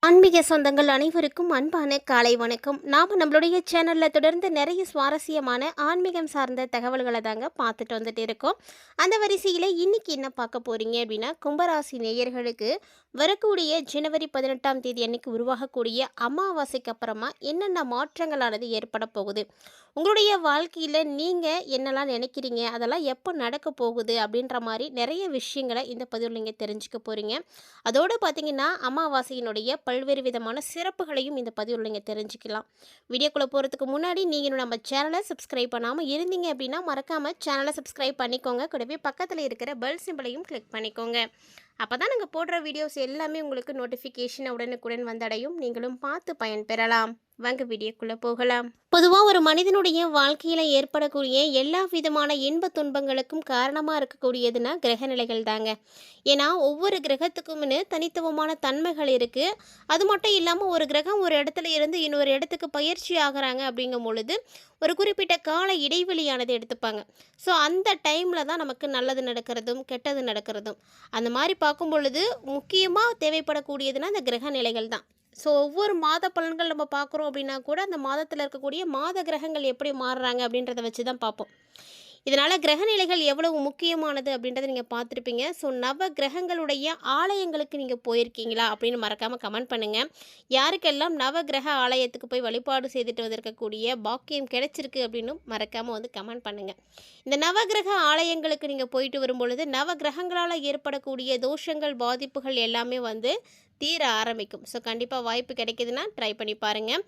ஆன்மீக சொந்தங்கள் அனைவருக்கும் அன்பான காலை வணக்கம். நாம் நம்மளுடைய சேனலில் தொடர்ந்து நிறைய சுவாரஸ்யமான ஆன்மீகம் சார்ந்த தகவல்களை தாங்க பார்த்துட்டு வந்துட்டு இருக்கோம். அந்த வரிசையில் இன்னைக்கு என்ன பார்க்க போகிறீங்க அப்படின்னா, கும்பராசி நேயர்களுக்கு வரக்கூடிய ஜனவரி 18ஆம் தேதி அன்னைக்கு உருவாகக்கூடிய அமாவாசைக்கு அப்புறமா என்னென்ன மாற்றங்களானது ஏற்பட போகுது, உங்களுடைய வாழ்க்கையில் நீங்கள் என்னெல்லாம் நினைக்கிறீங்க, அதெல்லாம் எப்போ நடக்க போகுது அப்படின்ற மாதிரி நிறைய விஷயங்களை இந்த பதிவில் நீங்கள் தெரிஞ்சுக்க போகிறீங்க. அதோடு பார்த்தீங்கன்னா, அமாவாசையினுடைய பல்வேறு விதமான சிறப்புகளையும் இந்த பதிவில் நீங்கள் தெரிஞ்சுக்கலாம். வீடியோக்குள்ளே போகிறதுக்கு முன்னாடி நீங்கள் நம்ம சேனலை சப்ஸ்கிரைப் பண்ணாமல் இருந்தீங்க அப்படின்னா மறக்காமல் சேனலை சப்ஸ்கிரைப் பண்ணிக்கோங்க. கூடவே பக்கத்தில் இருக்கிற பெல் சிம்பிளையும் கிளிக் பண்ணிக்கோங்க. அப்போ தான் நாங்கள் போடுற வீடியோஸ் எல்லாமே உங்களுக்கு நோட்டிஃபிகேஷன் உடனுக்குடன் வந்தடையும். நீங்களும் பார்த்து பயன்பெறலாம். வாங்க வீடியோக்குள்ளே போகலாம். பொதுவாக ஒரு மனிதனுடைய வாழ்க்கையில் ஏற்படக்கூடிய எல்லா விதமான இன்ப துன்பங்களுக்கும் காரணமாக இருக்கக்கூடியதுன்னா கிரகநிலைகள் தாங்க. ஏன்னா ஒவ்வொரு கிரகத்துக்கும்னு தனித்துவமான தன்மைகள் இருக்குது. அது மட்டும் இல்லாமல் ஒரு கிரகம் ஒரு இடத்துல இருந்து இன்னொரு இடத்துக்கு பயிற்சி ஆகிறாங்க அப்படிங்கும் பொழுது ஒரு குறிப்பிட்ட கால இடைவெளியானது எடுத்துப்பாங்க. ஸோ அந்த டைமில் தான் நமக்கு நல்லது நடக்கிறதும் கெட்டது நடக்கிறதும். அந்த மாதிரி பார்க்கும் பொழுது முக்கியமாக தேவைப்படக்கூடியதுன்னா அந்த கிரக நிலைகள் தான். ஸோ ஒவ்வொரு மாத பலன்கள் நம்ம பார்க்குறோம் அப்படின்னா கூட அந்த மாதத்தில் இருக்கக்கூடிய மாத கிரகங்கள் எப்படி மாறுறாங்க அப்படின்றத வச்சு தான் பார்ப்போம். இதனால் கிரகநிலைகள் எவ்வளவு முக்கியமானது அப்படின்றத நீங்கள் பார்த்துருப்பீங்க. ஸோ நவ கிரகங்களுடைய ஆலயங்களுக்கு நீங்கள் போயிருக்கீங்களா அப்படின்னு மறக்காமல் கமெண்ட் பண்ணுங்கள். யாருக்கெல்லாம் நவ கிரக ஆலயத்துக்கு போய் வழிபாடு செய்துட்டு வந்திருக்கக்கூடிய பாக்கியம் கிடைச்சிருக்கு அப்படின்னு மறக்காமல் வந்து கமெண்ட் பண்ணுங்கள். இந்த நவகிரக ஆலயங்களுக்கு நீங்கள் போயிட்டு வரும்பொழுது நவ கிரகங்களால் ஏற்படக்கூடிய தோஷங்கள் பாதிப்புகள் எல்லாமே வந்து தீர ஆரம்பிக்கும். ஸோ கண்டிப்பாக வாய்ப்பு கிடைக்குதுன்னா ட்ரை பண்ணி பாருங்கள்.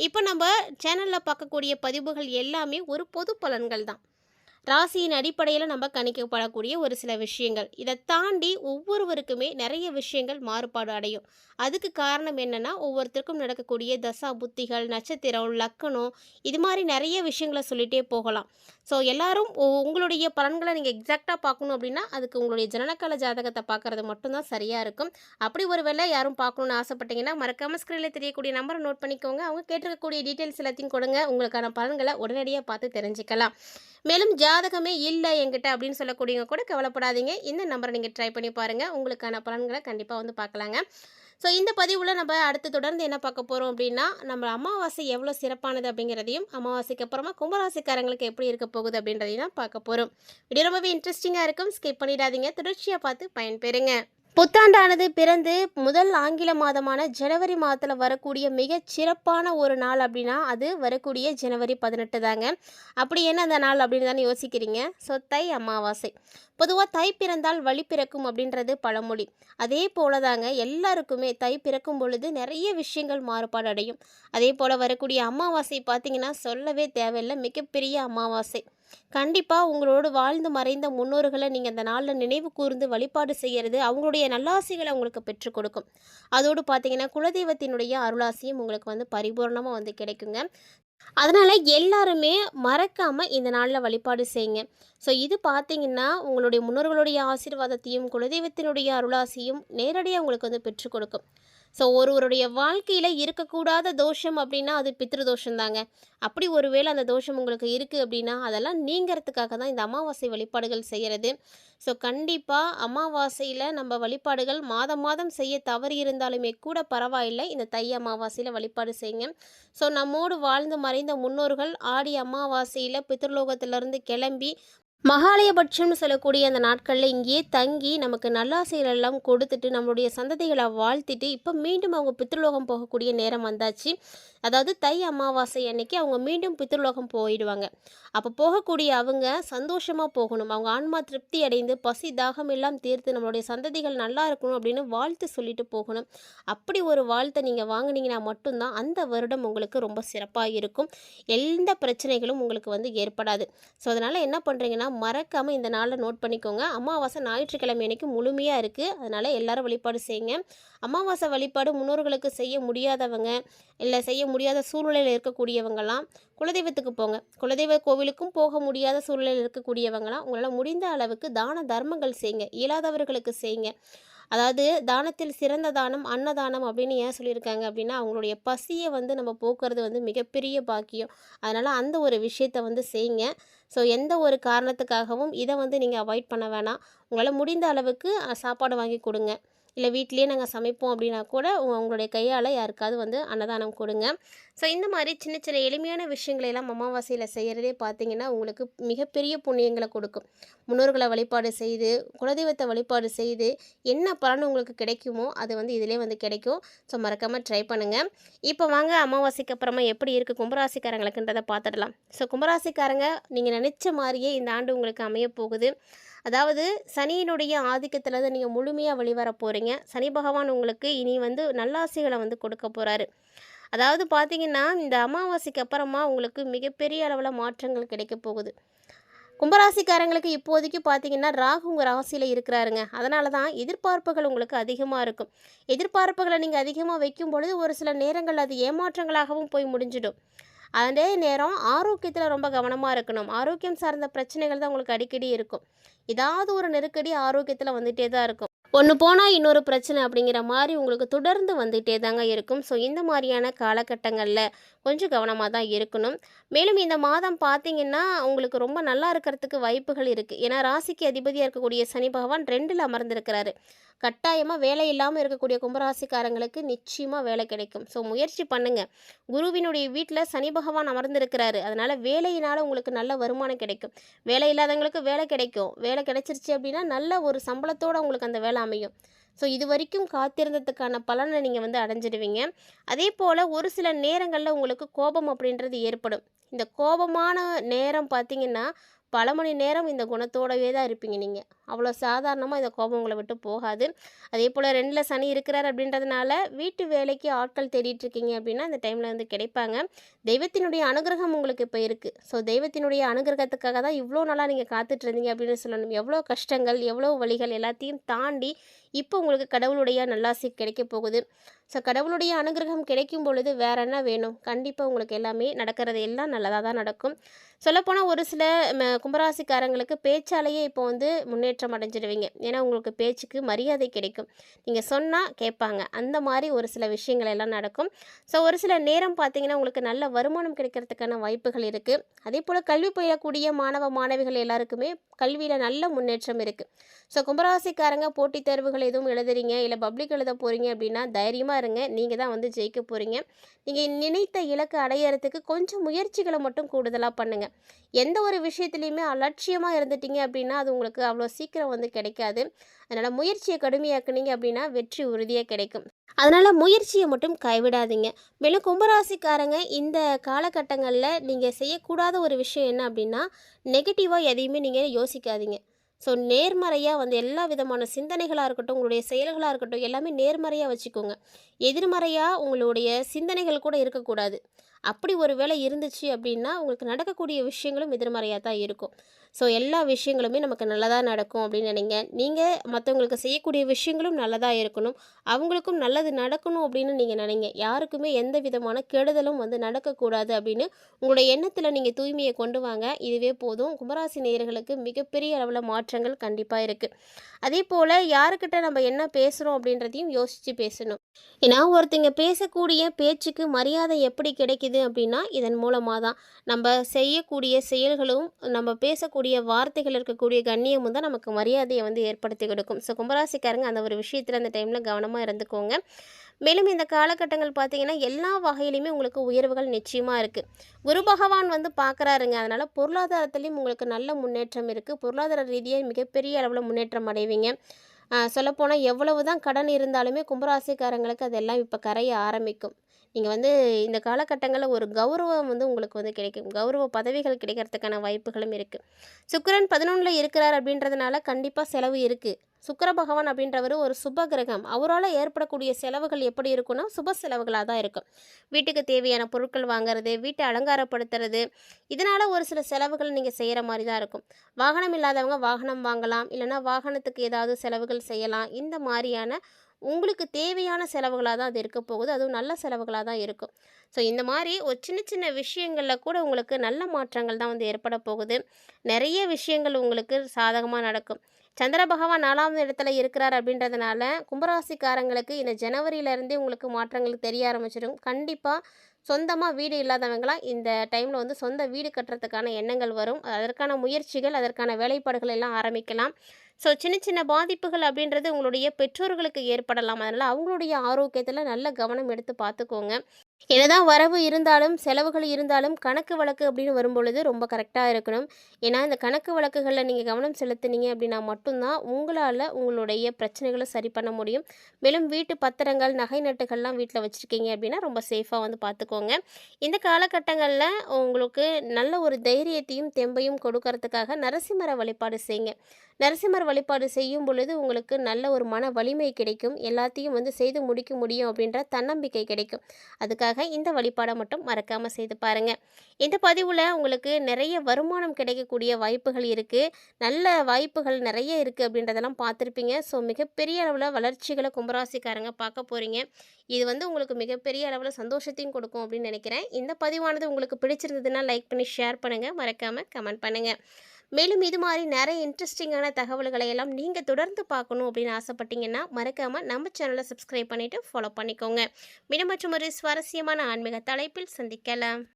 இப்போ நம்ம சேனலில் பார்க்கக்கூடிய பதிவுகள் எல்லாமே ஒரு பொது பலன்கள் தான். ராசியின் அடிப்படையில் நம்ம கணிக்கப்படக்கூடிய ஒரு சில விஷயங்கள். இதை தாண்டி ஒவ்வொருவருக்குமே நிறைய விஷயங்கள் மாறுபாடு அடையும். அதுக்கு காரணம் என்னென்னா, ஒவ்வொருத்தருக்கும் நடக்கக்கூடிய தசா புத்திகள், நட்சத்திரம், லக்கணம், இது மாதிரி நிறைய விஷயங்களை சொல்லிகிட்டே போகலாம். ஸோ எல்லாரும் உங்களுடைய பலன்களை நீங்கள் எக்ஸாக்டாக பார்க்கணும் அப்படின்னா அதுக்கு உங்களுடைய ஜனனகால ஜாதகத்தை பார்க்குறது மட்டும்தான் சரியாக இருக்கும். அப்படி ஒரு வேளை யாரும் பார்க்கணுன்னு ஆசைப்பட்டீங்கன்னா மறக்காமல் ஸ்க்ரீனில் தெரியக்கூடிய நம்பரை நோட் பண்ணிக்கோங்க. அவங்க கேட்டிருக்கக்கூடிய டீட்டெயில்ஸ் எல்லாத்தையும் கொடுங்க. உங்களுக்கான பலன்களை உடனடியாக பார்த்து தெரிஞ்சுக்கலாம். மேலும் ஜாதகமே இல்லை என்கிட்ட அப்படின்னு சொல்லக்கூடியவங்க கூட கவலைப்படாதீங்க. இந்த நம்பரை நீங்கள் ட்ரை பண்ணி பாருங்கள். உங்களுக்கான பலன்களை கண்டிப்பாக வந்து பார்க்கலாங்க. ஸோ இந்த பதிவில் நம்ம அடுத்து தொடர்ந்து என்ன பார்க்க போகிறோம் அப்படின்னா, நம்ம அமாவாசை எவ்வளோ சிறப்பானது அப்படிங்கிறதையும், அமாவாசைக்கு அப்புறமா கும்பராசிக்காரங்களுக்கு எப்படி இருக்க போகுது அப்படின்றதையும் தான் பார்க்க போகிறோம். வீடியோ ரொம்பவே இன்ட்ரெஸ்டிங்காக இருக்கும். ஸ்கிப் பண்ணிடாதீங்க. தொடர்ச்சியாக பார்த்து பயன்பெறுங்க. புத்தாண்டானது பிறந்து முதல் ஆங்கில மாதமான ஜனவரி மாதத்தில் வரக்கூடிய மிகச் சிறப்பான ஒரு நாள் அப்படின்னா அது வரக்கூடிய ஜனவரி 18 தாங்க. அப்படி என்ன அந்த நாள் அப்படின்னு தானே யோசிக்கிறீங்க. ஸோ தை அமாவாசை. பொதுவாக தை பிறந்தால் வழி பிறக்கும் அப்படின்றது பழமொழி. அதே போல தாங்க எல்லாருக்குமே தை பிறக்கும் பொழுது நிறைய விஷயங்கள் மாறுபாடு அடையும். அதே போல் வரக்கூடிய அமாவாசை பார்த்திங்கன்னா சொல்லவே தேவையில்லை, மிகப்பெரிய அமாவாசை. கண்டிப்பாக உங்களோடு வாழ்ந்து மறைந்த முன்னோர்களை நீங்கள் அந்த நாளில் நினைவு கூர்ந்து வழிபாடு செய்கிறது அவங்களுடைய நல்லாசிகளை உங்களுக்கு பெற்றுக் கொடுக்கும். அதோடு பார்த்தீங்கன்னா குலதெய்வத்தினுடைய அருளாசியும் உங்களுக்கு வந்து பரிபூர்ணமாக வந்து கிடைக்குங்க. அதனால் எல்லாருமே மறக்காமல் இந்த நாளில் வழிபாடு செய்யுங்க. ஸோ இது பார்த்தீங்கன்னா உங்களுடைய முன்னோர்களுடைய ஆசீர்வாதத்தையும் குலதெய்வத்தினுடைய அருளாசியும் நேரடியாக உங்களுக்கு வந்து பெற்றுக் கொடுக்கும். ஸோ ஒருவருடைய வாழ்க்கையில் இருக்கக்கூடாத தோஷம் அப்படின்னா அது பித்ரு தோஷம் தாங்க. அப்படி ஒருவேளை அந்த தோஷம் உங்களுக்கு இருக்குது அப்படின்னா அதெல்லாம் நீங்கிறதுக்காக தான் இந்த அமாவாசை வழிபாடுகள் செய்கிறது. ஸோ கண்டிப்பாக அமாவாசையில் நம்ம வழிபாடுகள் மாதம் மாதம் செய்ய தவறி இருந்தாலுமே கூட பரவாயில்லை, இந்த தை அமாவாசையில் வழிபாடு செய்யுங்க. ஸோ நம்மோடு வாழ்ந்து மறைந்த முன்னோர்கள் ஆடி அமாவாசையில் பித்ருலோகத்திலிருந்து கிளம்பி மகாலயபட்சம்னு சொல்லக்கூடிய அந்த நாட்களில் இங்கேயே தங்கி நமக்கு நல்லாசைகள் எல்லாம் கொடுத்துட்டு நம்மளுடைய சந்ததிகளை வாழ்த்திட்டு இப்போ மீண்டும் அவங்க பித்ருலோகம் போகக்கூடிய நேரம் வந்தாச்சு. அதாவது தை அமாவாசை அன்னைக்கு அவங்க மீண்டும் பித்ருலோகம் போயிடுவாங்க. அப்போ போகக்கூடிய அவங்க சந்தோஷமாக போகணும், அவங்க ஆன்மா திருப்தி அடைந்து பசி தாகம் எல்லாம் தீர்த்து நம்மளுடைய சந்ததிகள் நல்லா இருக்கணும் அப்படின்னு வாழ்த்து சொல்லிட்டு போகணும். அப்படி ஒரு வாழ்த்தை நீங்கள் வாங்கினீங்கன்னா மட்டும்தான் அந்த வருடம் உங்களுக்கு ரொம்ப சிறப்பாக இருக்கும். எந்த பிரச்சனைகளும் உங்களுக்கு வந்து ஏற்படாது. ஸோ அதனால் என்ன பண்ணுறீங்கன்னா மறக்காமல் இந்த நாளில் நோட் பண்ணிக்கோங்க. அமாவாசை ஞாயிற்றுக்கிழமை அன்னைக்கு முழுமையாக இருக்குது. அதனால் எல்லாரும் வழிபாடு செய்யுங்க. அமாவாசை வழிபாடு முன்னோர்களுக்கு செய்ய முடியாதவங்க, இல்லை செய்ய முடியாத சூழ்நிலையில் இருக்கக்கூடியவங்களாம் குலதெய்வத்துக்கு போங்க. குலதெய்வ கோவிலுக்கும் போக முடியாத சூழ்நிலையில் இருக்கக்கூடியவங்களாம் உங்களால் முடிந்த அளவுக்கு தான தர்மங்கள் செய்யுங்க. இயலாதவர்களுக்கு செய்யுங்க. அதாவது தானத்தில் சிறந்த தானம் அன்னதானம் அப்படின்னு ஏன் சொல்லியிருக்காங்க அப்படின்னா அவங்களுடைய பசியை வந்து நம்ம போக்குறது வந்து மிகப்பெரிய பாக்கியம். அதனால் அந்த ஒரு விஷயத்தை வந்து செய்யுங்க. ஸோ எந்த ஒரு காரணத்துக்காகவும் இதை வந்து நீங்கள் அவாய்ட் பண்ண வேணாம். உங்களால் முடிந்த அளவுக்கு சாப்பாடு வாங்கி கொடுங்க. இல்லை வீட்டிலேயே நாங்கள் சமைப்போம் அப்படின்னா கூட உங்களுடைய கையால் யாருக்காவது வந்து அன்னதானம் கொடுங்க. ஸோ இந்த மாதிரி சின்ன சின்ன எளிமையான விஷயங்களை எல்லாம் அமாவாசையில் செய்கிறதே பார்த்தீங்கன்னா உங்களுக்கு மிகப்பெரிய புண்ணியங்களை கொடுக்கும். முன்னோர்களை வழிபாடு செய்து, குலதெய்வத்தை வழிபாடு செய்து என்ன பலன் உங்களுக்கு கிடைக்குமோ அது வந்து இதிலே வந்து கிடைக்கும். ஸோ மறக்காமல் ட்ரை பண்ணுங்கள். இப்போ வாங்க அமாவாசைக்கு அப்புறமா எப்படி இருக்குது கும்பராசிக்காரங்களுக்குன்றதை பார்த்துடலாம். ஸோ கும்பராசிக்காரங்க நீங்கள் நினச்ச மாதிரியே இந்த ஆண்டு உங்களுக்கு அமைய போகுது. அதாவது சனியினுடைய ஆதிக்கத்தில் தான் நீங்கள் முழுமையாக வெளிவர போகிறீங்க. சனி பகவான் உங்களுக்கு இனி வந்து நல்லாசைகளை வந்து கொடுக்க போகிறாரு. அதாவது பார்த்தீங்கன்னா இந்த அமாவாசைக்கு அப்புறமா உங்களுக்கு மிகப்பெரிய அளவில் மாற்றங்கள் கிடைக்க போகுது. கும்பராசிக்காரங்களுக்கு இப்போதைக்கு பார்த்தீங்கன்னா ராகு உங்கள் ராசியில் இருக்கிறாருங்க. அதனால தான் எதிர்பார்ப்புகள் உங்களுக்கு அதிகமாக இருக்கும். எதிர்பார்ப்புகளை நீங்கள் அதிகமாக வைக்கும் பொழுது ஒரு சில நேரங்கள் அது ஏமாற்றங்களாகவும் போய் முடிஞ்சிடும். அதே நேரம் ஆரோக்கியத்தில் ரொம்ப கவனமாக இருக்கணும். ஆரோக்கியம் சார்ந்த பிரச்சனைகள் தான் உங்களுக்கு அடிக்கடி இருக்கும். ஏதாவது ஒரு நெருக்கடி ஆரோக்கியத்தில் வந்துகிட்டே தான் இருக்கும். ஒன்று போனால் இன்னொரு பிரச்சனை அப்படிங்கிற மாதிரி உங்களுக்கு தொடர்ந்து வந்துகிட்டே தாங்க இருக்கும். ஸோ இந்த மாதிரியான காலகட்டங்களில் கொஞ்சம் கவனமாக தான் இருக்கணும். மேலும் இந்த மாதம் பார்த்தீங்கன்னா உங்களுக்கு ரொம்ப நல்லா இருக்கிறதுக்கு வாய்ப்புகள் இருக்குது. ஏன்னா ராசிக்கு அதிபதியாக இருக்கக்கூடிய சனி பகவான் 2ல் அமர்ந்திருக்கிறாரு. கட்டாயமாக வேலை இல்லாமல் இருக்கக்கூடிய கும்பராசிக்காரங்களுக்கு நிச்சயமாக வேலை கிடைக்கும். ஸோ முயற்சி பண்ணுங்கள். குருவினுடைய வீட்டில் சனி பகவான் அமர்ந்திருக்கிறாரு. அதனால் வேலையினால் உங்களுக்கு நல்ல வருமானம் கிடைக்கும். வேலை இல்லாதவங்களுக்கு வேலை கிடைக்கும். வேலை கிடைச்சிருச்சு அப்படின்னா நல்ல ஒரு சம்பளத்தோடு உங்களுக்கு அந்த வேலை அமையும். ஸோ இது வரைக்கும் காத்திருந்ததுக்கான பலனை நீங்கள் வந்து அடைஞ்சிடுவீங்க. அதே போல் ஒரு சில நேரங்களில் உங்களுக்கு கோபம் அப்படின்றது ஏற்படும். இந்த கோபமான நேரம் பார்த்திங்கன்னா பல மணி நேரம் இந்த குணத்தோடவே தான் இருப்பீங்க நீங்கள். அவ்வளோ சாதாரணமாக இந்த கோபம் உங்களை விட்டு போகாது. அதே போல் 2ல் சனி இருக்கிறார் அப்படின்றதுனால வீட்டு வேலைக்கு ஆட்கள் தேடிட்டுருக்கீங்க அப்படின்னா அந்த டைமில் வந்து கிடைப்பாங்க. தெய்வத்தினுடைய அனுகிரகம் உங்களுக்கு இப்போ இருக்குது. ஸோ தெய்வத்தினுடைய அனுகிரகத்துக்காக தான் இவ்வளோ நாளாக நீங்கள் காத்துட்ருந்தீங்க அப்படின்னு சொல்லணும். எவ்வளோ கஷ்டங்கள், எவ்வளோ வழிகள் எல்லாத்தையும் தாண்டி இப்போ உங்களுக்கு கடவுளுடைய நல்லாசி கிடைக்க போகுது. ஸோ கடவுளுடைய அனுகிரகம் கிடைக்கும் பொழுது வேற என்ன வேணும்? கண்டிப்பாக உங்களுக்கு எல்லாமே நடக்கிறது எல்லாம் நல்லதாக தான் நடக்கும். சொல்லப்போனால் ஒரு சில கும்பராசிக்காரங்களுக்கு பேச்சாலேயே இப்போ வந்து முன்னேற்றம் அடைஞ்சிடுவீங்க. ஏன்னா உங்களுக்கு பேச்சுக்கு மரியாதை கிடைக்கும். நீங்கள் சொன்னால் கேட்பாங்க. அந்த மாதிரி ஒரு சில விஷயங்கள் எல்லாம் நடக்கும். ஸோ ஒரு சில நேரம் பார்த்தீங்கன்னா உங்களுக்கு நல்ல வருமானம் கிடைக்கிறதுக்கான வாய்ப்புகள் இருக்குது. அதே போல் கல்வி பயிலக்கூடிய மாணவ மாணவிகள் எல்லாருக்குமே கல்வியில் நல்ல முன்னேற்றம் இருக்குது. ஸோ கும்பராசிக்காரங்க போட்டித் தேர்வுகள் எதுவும் எழுதுறீங்க, இல்லை பப்ளிக் எழுத போகிறீங்க அப்படின்னா தைரியமாக இருங்க. நீங்கள் தான் வந்து ஜெயிக்க போகிறீங்க. நீங்கள் நினைத்த இலக்கு அடையிறதுக்கு கொஞ்சம் முயற்சிகளை மட்டும் கூடுதலாக பண்ணுங்கள். எந்த ஒரு விஷயத்துலையுமே அலட்சியமாக இருந்துட்டீங்க அப்படின்னா அது உங்களுக்கு அவ்வளோ சீக்கிரம் வந்து கிடைக்காது. அதனால் முயற்சியை கடுமையாக்குனீங்க அப்படின்னா வெற்றி உறுதியாக கிடைக்கும். அதனால் முயற்சியை மட்டும் கைவிடாதீங்க. மேலும் கும்பராசிக்காரங்க இந்த காலகட்டங்களில் நீங்கள் செய்யக்கூடாத ஒரு விஷயம் என்ன அப்படின்னா நெகட்டிவாக எதையுமே நீங்கள் யோசிக்காதீங்க. ஸோ நேர்மறையாக வந்து எல்லா விதமான சிந்தனைகளாக இருக்கட்டும், உங்களுடைய செயல்களாக இருக்கட்டும் எல்லாமே நேர்மறையாக வச்சுக்கோங்க. எதிர்மறையாக உங்களுடைய சிந்தனைகள் கூட இருக்கக்கூடாது. அப்படி ஒரு வேளை இருந்துச்சு அப்படின்னா உங்களுக்கு நடக்கக்கூடிய விஷயங்களும் எதிர்மறையாக தான் இருக்கும். ஸோ எல்லா விஷயங்களுமே நமக்கு நல்லதாக நடக்கும் அப்படின்னு நினைங்க. நீங்கள் மற்றவங்களுக்கு செய்யக்கூடிய விஷயங்களும் நல்லதாக இருக்கணும், அவங்களுக்கும் நல்லது நடக்கணும் அப்படின்னு நீங்கள் நினைங்க. யாருக்குமே எந்த விதமான கெடுதலும் வந்து நடக்கக்கூடாது அப்படின்னு உங்களுடைய எண்ணத்தில் நீங்கள் தூய்மையை கொண்டு வாங்க. இதுவே போதும். கும்பராசி நேயர்களுக்கு மிகப்பெரிய அளவில் மாற்றங்கள் கண்டிப்பாக இருக்குது. அதே போல் யாருக்கிட்ட நம்ம என்ன பேசுகிறோம் அப்படின்றதையும் யோசித்து பேசணும். ஏன்னா ஒருத்தங்க பேசக்கூடிய பேச்சுக்கு மரியாதை எப்படி கிடைக்குது அப்படின்னா இதன் மூலமாக தான். நம்ம செய்யக்கூடிய செயல்களும் நம்ம பேசக்கூடிய வார்த்தைகள் இருக்கக்கூடிய கண்ணியமும் தான் நமக்கு மரியாதையை வந்து ஏற்படுத்தி கொடுக்கும். ஸோ கும்பராசிக்காரங்க அந்த ஒரு விஷயத்தில் அந்த டைமில் கவனமாக இருந்துக்கோங்க. மேலும் இந்த காலகட்டங்கள் பார்த்திங்கன்னா எல்லா வகையிலையுமே உங்களுக்கு உயர்வுகள் நிச்சயமாக இருக்குது. குரு பகவான் வந்து பார்க்குறாருங்க. அதனால் பொருளாதாரத்துலேயும் உங்களுக்கு நல்ல முன்னேற்றம் இருக்குது. பொருளாதார ரீதியாக மிகப்பெரிய அளவில் முன்னேற்றம் அடைவீங்க. சொல்லப்போனால் எவ்வளவு தான் கடன் இருந்தாலுமே கும்பராசிக்காரங்களுக்கு அதெல்லாம் இப்போ கரைய ஆரம்பிக்கும். நீங்கள் வந்து இந்த காலகட்டங்களில் ஒரு கௌரவம் வந்து உங்களுக்கு வந்து கிடைக்கும். கௌரவ பதவிகள் கிடைக்கிறதுக்கான வாய்ப்புகளும் இருக்குது. சுக்கிரன் 11ல் இருக்கிறார் அப்படின்றதுனால கண்டிப்பாக செலவு இருக்குது. சுக்கிர பகவான் அப்படின்றவர் ஒரு சுப கிரகம். அவரால் ஏற்படக்கூடிய செலவுகள் எப்படி இருக்குன்னா சுப செலவுகளாக தான் இருக்கும். வீட்டுக்கு தேவையான பொருட்கள் வாங்குறது, வீட்டை அலங்காரப்படுத்துறது, இதனால் ஒரு சில செலவுகள் நீங்கள் செய்கிற மாதிரி தான் இருக்கும். வாகனம் இல்லாதவங்க வாகனம் வாங்கலாம், இல்லைனா வாகனத்துக்கு ஏதாவது செலவுகள் செய்யலாம். இந்த மாதிரியான உங்களுக்கு தேவையான செலவுகளாக தான் அது இருக்க போகுது. அதுவும் நல்ல செலவுகளாக தான் இருக்கும். ஸோ இந்த மாதிரி ஒரு சின்ன சின்ன விஷயங்களில் கூட உங்களுக்கு நல்ல மாற்றங்கள் தான் வந்து ஏற்பட போகுது. நிறைய விஷயங்கள் உங்களுக்கு சாதகமாக நடக்கும். சந்திர பகவான் 4வது இடத்துல இருக்கிறார் அப்படின்றதுனால கும்பராசிக்காரங்களுக்கு இந்த ஜனவரியிலேருந்தே உங்களுக்கு மாற்றங்கள் தெரிய ஆரம்பிச்சிடும். கண்டிப்பாக சொந்தமாக வீடு இல்லாதவங்களாம் இந்த டைமில் வந்து சொந்த வீடு கட்டுறதுக்கான எண்ணங்கள் வரும். அதற்கான முயற்சிகள், அதற்கான வேலைப்பாடுகள் எல்லாம் ஆரம்பிக்கலாம். ஸோ சின்ன சின்ன பாதிப்புகள் அப்படின்றது உங்களுடைய பெற்றோர்களுக்கு ஏற்படலாம். அதனால் அவங்களுடைய ஆரோக்கியத்தில் நல்ல கவனம் எடுத்து பார்த்துக்கோங்க. என்னதான் வரவு இருந்தாலும், செலவுகள் இருந்தாலும், கணக்கு வழக்கு அப்படின்னு வரும்பொழுது ரொம்ப கரெக்டாக இருக்கணும். ஏன்னா, இந்த கணக்கு வழக்குகளில் நீங்கள் கவனம் செலுத்துனீங்க அப்படின்னா மட்டும்தான் உங்களால் உங்களுடைய பிரச்சனைகளை சரி பண்ண முடியும். மேலும் வீட்டு பத்திரங்கள், நகை நட்டுகள்லாம் வீட்டில் வச்சுருக்கீங்க அப்படின்னா ரொம்ப சேஃபாக வந்து பார்த்துக்கோங்க. இந்த காலகட்டங்களில் உங்களுக்கு நல்ல ஒரு தைரியத்தையும், தெம்பையும் கொடுக்கறதுக்காக நரசிம்மர வழிபாடு செய்யுங்க. நரசிம்மர் வழிபாடு செய்யும் பொழுது உங்களுக்கு நல்ல ஒரு மன வலிமை கிடைக்கும். எல்லாத்தையும் வந்து செய்து முடிக்க முடியும் அப்படின்ற தன்னம்பிக்கை கிடைக்கும். அதுக்காக இந்த வழிபாடை மட்டும் மறக்காமல் செய்து பாருங்கள். இந்த பதிவில் உங்களுக்கு நிறைய வருமானம் கிடைக்கக்கூடிய வாய்ப்புகள் இருக்குது. நல்ல வாய்ப்புகள் நிறைய இருக்குது அப்படின்றதெல்லாம் பார்த்துருப்பீங்க. ஸோ மிகப்பெரிய அளவில் வளர்ச்சிகளை கும்பராசிக்காரங்க பார்க்க போகிறீங்க. இது வந்து உங்களுக்கு மிகப்பெரிய அளவில் சந்தோஷத்தையும் கொடுக்கும் அப்படின்னு நினைக்கிறேன். இந்த பதிவானது உங்களுக்கு பிடிச்சிருந்ததுன்னா லைக் பண்ணி ஷேர் பண்ணுங்கள். மறக்காமல் கமெண்ட் பண்ணுங்கள். மேலும் இது மாதிரி நிறைய இன்ட்ரெஸ்டிங்கான தகவல்களை எல்லாம் நீங்கள் தொடர்ந்து பார்க்கணும் அப்படின்னு ஆசைப்பட்டீங்கன்னா மறக்காமல் நம்ம சேனலை சப்ஸ்கிரைப் பண்ணிவிட்டு ஃபாலோ பண்ணிக்கோங்க. மீண்டும் மற்றும் ஒரு சுவாரஸ்யமான ஆன்மீக தலைப்பில் சந்திக்கலாம்.